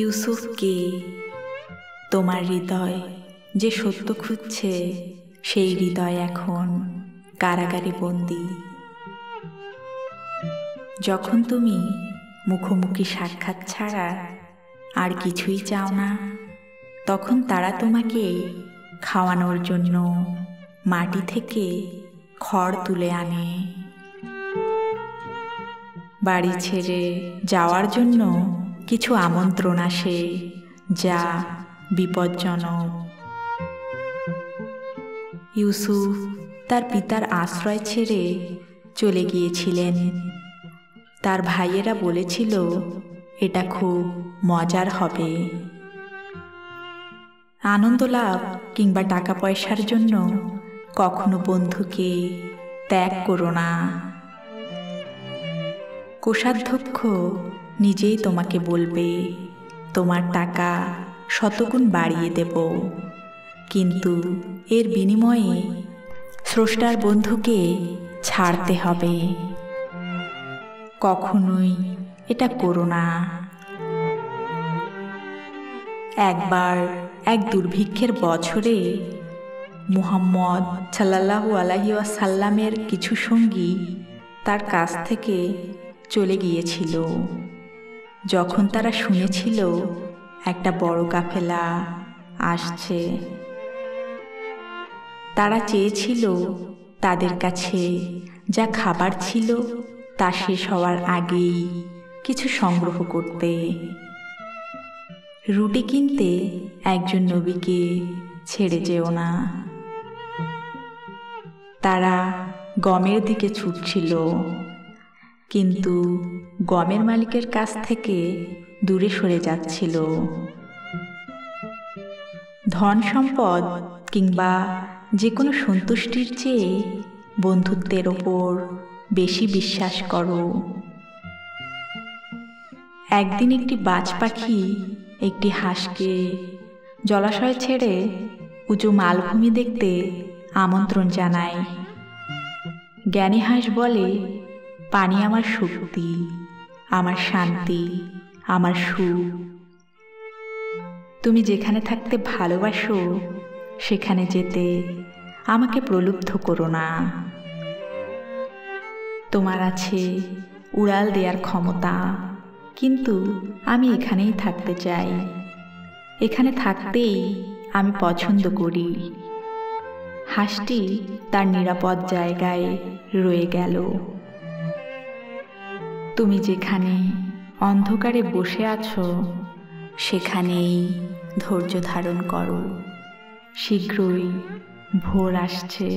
ইউসুফকে তোমার হৃদয় যে সত্য খুঁজছে, সেই হৃদয় এখন কারাগারে বন্দী। যখন তুমি মুখোমুখি সাক্ষাৎ ছাড়া আর কিছুই চাও না, তখন তারা তোমাকে খাওয়ানোর জন্য মাটি থেকে খড় তুলে আনে। বাড়ি ছেড়ে যাওয়ার জন্য কিছু আমন্ত্রণ আসে, যা বিপজ্জনক। ইউসুফ তার পিতার আশ্রয় ছেড়ে চলে গিয়েছিলেন। তার ভাইয়েরা বলেছিল এটা খুব মজার হবে। আনন্দ লাভ কিংবা টাকা পয়সার জন্য কখনো বন্ধুকে ত্যাগ করো না। কোষাধ্যক্ষ নিজেই তোমাকে বলবে তোমার টাকা শতগুণ বাড়িয়ে দেব, কিন্তু এর বিনিময়ে স্রষ্টার বন্ধুকে ছাড়তে হবে। কখনোই এটা করো না। একবার এক দুর্ভিক্ষের বছরে মুহাম্মদ সাল্লাল্লাহু আলাইহি ওয়াসাল্লামের কিছু সঙ্গী তার কাছ থেকে চলে গিয়েছিল। যখন তারা শুনেছিল একটা বড় কাফেলা আসছে, তারা চেয়েছিল তাদের কাছে যা খাবার ছিল তা শেষ হওয়ার আগেই কিছু সংগ্রহ করতে। রুটি কিনতে একজন নবীকে ছেড়ে যেও না। তারা গমের দিকে ছুটছিল, কিন্তু গমের মালিকের কাছ থেকে দূরে সরে যাচ্ছিল। ধন সম্পদ কিংবা যে কোনো সন্তুষ্টির চেয়ে বন্ধুত্বের ওপর বেশি বিশ্বাস করো। একদিন একটি বাজ পাখি একটি হাঁসকে জলাশয় ছেড়ে উঁচু মালভূমি দেখতে আমন্ত্রণ জানায়। জ্ঞানী হাঁস বলে, পানি আমার শক্তি, আমার শান্তি, আমার সুখ। তুমি যেখানে থাকতে ভালোবাসো সেখানে যেতে আমাকে প্রলুব্ধ করো না। তোমার আছে উড়াল দেওয়ার ক্ষমতা, কিন্তু আমি এখানেই থাকতে চাই। এখানে থাকতেই আমি পছন্দ করি। হাঁসটি তার নিরাপদ জায়গায় রয়ে গেল। তুমি যেখানে অন্ধকারে বসে আছো সেখানেই ধৈর্য ধারণ করো। শীঘ্রই ভোর আসছে।